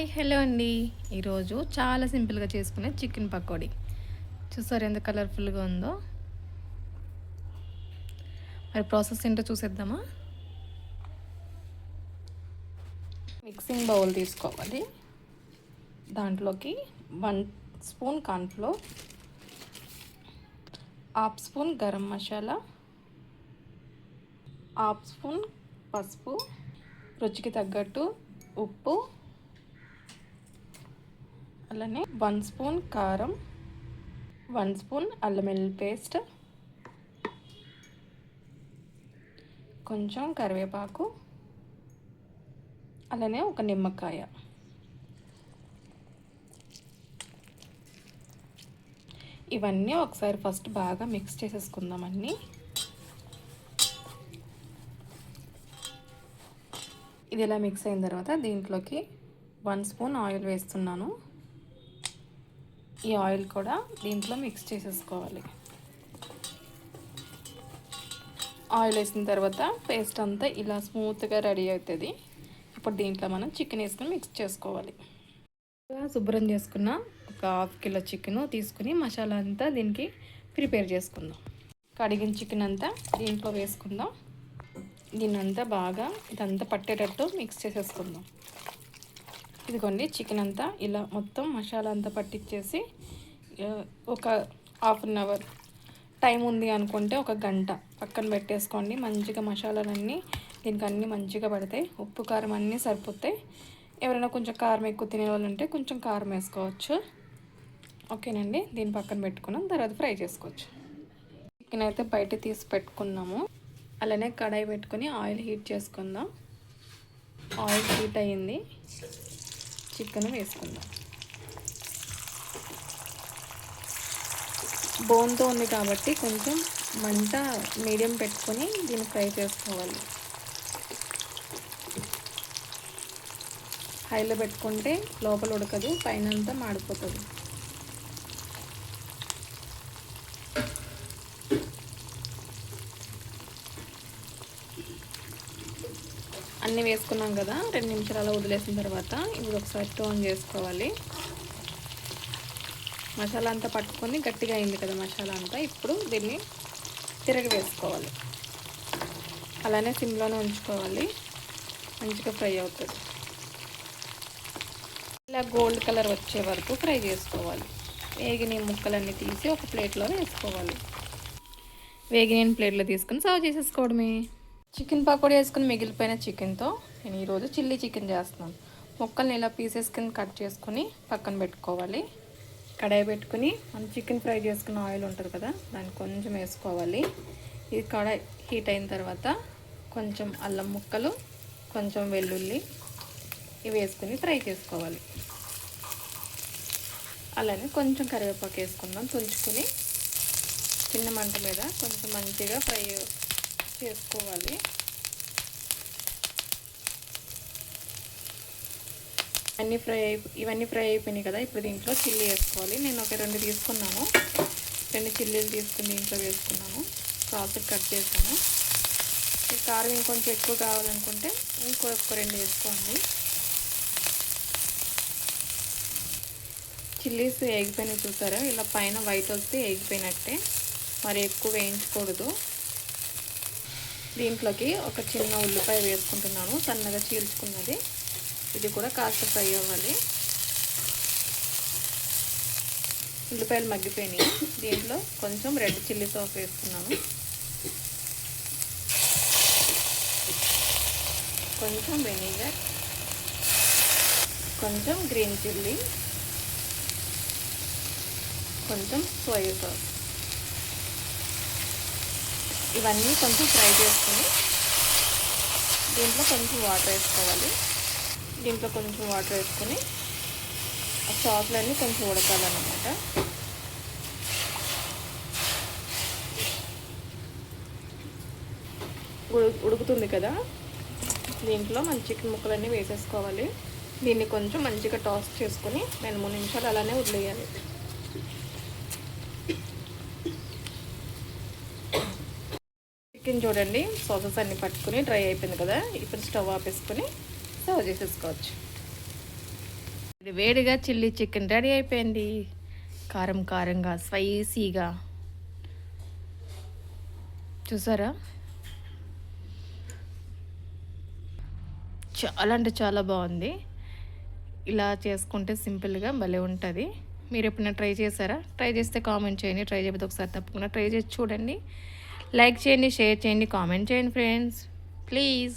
Hi hello అండి. ఈరోజు చాలా సింపుల్గా చేసుకునే చికెన్ పకోడీ. చూసారు ఎంత కలర్ఫుల్గా ఉందో. మరి ప్రాసెస్ ఏంటో చూసేద్దామా. మిక్సింగ్ బౌల్ తీసుకోవాలి. దాంట్లోకి 1 spoon cornflour, half spoon garam masala, half spoon పసుపు, రుచికి తగ్గట్టు ఉప్పు, అలానే 1 స్పూన్ కారం, 1 స్పూన్ అల్లం వెల్లుల్లి పేస్ట్, కొంచెం కరివేపాకు, అలానే ఒక నిమ్మకాయ. ఇవన్నీ ఒకసారి ఫస్ట్ బాగా మిక్స్ చేసేసుకుందాం అన్నీ. ఇది ఇలా మిక్స్ అయిన తర్వాత దీంట్లోకి 1 స్పూన్ ఆయిల్ వేస్తున్నాను. ఈ ఆయిల్ కూడా దీంట్లో మిక్స్ చేసేసుకోవాలి. ఆయిల్ వేసిన తర్వాత పేస్ట్ అంతా ఇలా స్మూత్గా రెడీ అవుతుంది. ఇప్పుడు దీంట్లో మనం చికెన్ వేసుకొని మిక్స్ చేసుకోవాలి. శుభ్రం చేసుకున్న ఒక హాఫ్ కిలో చికెన్ తీసుకుని మసాలా అంతా దీనికి ప్రిపేర్ చేసుకుందాం. కడిగిన చికెన్ అంతా దీంట్లో వేసుకుందాం. దీన్నంతా బాగా ఇదంతా పట్టేటట్టు మిక్స్ చేసేసుకుందాం. ఇదిగోండి, చికెన్ అంతా ఇలా మొత్తం మసాలా అంతా పట్టించేసి ఒక హాఫ్ అన్ అవర్ టైం ఉంది అనుకుంటే ఒక గంట పక్కన పెట్టేసుకోండి. మంచిగా మసాలాలన్నీ దీనికి అన్నీ మంచిగా పడతాయి. ఉప్పు కారం అన్నీ సరిపోతాయి. ఎవరైనా కొంచెం కారం ఎక్కువ తినే వాళ్ళు ఉంటే కొంచెం కారం వేసుకోవచ్చు. ఓకేనండి, దీన్ని పక్కన పెట్టుకున్నాం. తర్వాత ఫ్రై చేసుకోవచ్చు. చికెన్ అయితే బయట తీసి పెట్టుకున్నాము. అలానే కడాయి పెట్టుకొని ఆయిల్ హీట్ చేసుకుందాం. ఆయిల్ హీట్ అయ్యింది. చికెన్ వేసుకుందాం. బోన్తో ఉంది కాబట్టి కొంచెం మంట మీడియం పెట్టుకొని దీన్ని ఫ్రై చేసుకోవాలి. హైలో పెట్టుకుంటే లోపల ఉడకదు, పైన అంతా మాడిపోతుంది. అన్నీ వేసుకున్నాం కదా, 2 నిమిషాలు అలా వదిలేసిన తర్వాత ఇప్పుడు ఒకసారి టర్న్ చేసుకోవాలి. మసాలా అంతా పట్టుకొని గట్టిగా అయింది కదా మసాలా అంతా. ఇప్పుడు దీన్ని తిరగ వేసుకోవాలి. అలానే సిమ్లోనే ఉంచుకోవాలి. మంచిగా ఫ్రై అవుతుంది. ఇలా గోల్డ్ కలర్ వచ్చే వరకు ఫ్రై చేసుకోవాలి. వేగిన ముక్కలన్నీ తీసి ఒక ప్లేట్లో వేసుకోవాలి. వేగిన ప్లేట్లో తీసుకుని సర్వ్ చేసేసుకోవడమే. చికెన్ పకోడీ వేసుకుని మిగిలిపోయిన చికెన్తో నేను ఈరోజు చిల్లీ చికెన్ చేస్తున్నాను. ముక్కల్ని ఇలా పీసెస్ కింద కట్ చేసుకుని పక్కన పెట్టుకోవాలి. కడాయి పెట్టుకుని మనం చికెన్ ఫ్రై చేసుకున్న ఆయిల్ ఉంటుంది కదా, దాన్ని కొంచెం వేసుకోవాలి. ఇది కడాయి హీట్ అయిన తర్వాత కొంచెం అల్లం ముక్కలు, కొంచెం వెల్లుల్లి ఇవి వేసుకుని ఫ్రై చేసుకోవాలి. అలానే కొంచెం కరివేపాకు వేసుకుందాం. తుంచుకొని చిన్న మంట మీద కొంచెం మంచిగా ఫ్రై చేసుకోవాలి. ఇవన్నీ ఫ్రై అయిపోయినాయి కదా. ఇప్పుడు దీంట్లో చిల్లీ వేసుకోవాలి. నేను ఒక 2 తీసుకున్నాను. 2 చిల్లీలు తీసుకుని దీంట్లో వేసుకున్నాను. సాస్ కట్ చేశాను. ఈ కారం ఇంకొంచెం ఎక్కువ కావాలనుకుంటే ఇంకో 2 వేసుకోండి. చిల్లీస్ ఎగిపోయినాయి చూసారా, ఇలా పైన వైట్ వస్తే ఎగిపోయినట్టే. మరి ఎక్కువ వేయించకూడదు. దీంట్లోకి ఒక చిన్న ఉల్లిపాయ వేసుకుంటున్నాను, సన్నగా చీల్చుకున్నది. ఇది కూడా కాస్త ఫ్రై అవ్వాలి. ఉల్లిపాయలు మగ్గిపోయినాయి. దీంట్లో కొంచెం రెడ్ చిల్లీ సాస్ వేసుకున్నాను. కొంచెం వెనిగర్, కొంచెం గ్రీన్ చిల్లీ, కొంచెం సోయా సాస్. ఇవన్నీ కొంచెం ఫ్రై చేసుకొని దీంట్లో కొంచెం వాటర్ వేసుకోవాలి. దీంట్లో కొంచెం వాటర్ వేసుకొని ఆ సాస్లన్నీ కొంచెం ఉడకాలన్నమాట. ఉడుకుతుంది కదా, దీంట్లో మన చికెన్ ముక్కలన్నీ వేసేసుకోవాలి. దీన్ని కొంచెం మంచిగా టాస్ చేసుకొని 2-3 నిమిషాలు అలానే వదిలేయాలి. చికెన్ చూడండి, సాసెస్ అన్నీ పట్టుకుని డ్రై అయిపోయింది కదా. ఇప్పుడు స్టవ్ ఆపేసుకొని సర్వ్ చేసేసుకోవచ్చు. ఇది వేడిగా చిల్లీ చికెన్ రెడీ అయిపోయింది. కారం కారంగా స్పైసీగా చూసారా, చాలా అంటే చాలా బాగుంది. ఇలా చేసుకుంటే సింపుల్గా భలే ఉంటుంది. మీరు ఎప్పుడైనా ట్రై చేశారా? ట్రై చేస్తే కామెంట్ చేయండి. ట్రై చేయకపోతే ఒకసారి తప్పకుండా ట్రై చేసి చూడండి. లైక్ చేయండి, షేర్ చేయండి, కామెంట్ చేయండి ఫ్రెండ్స్ ప్లీజ్.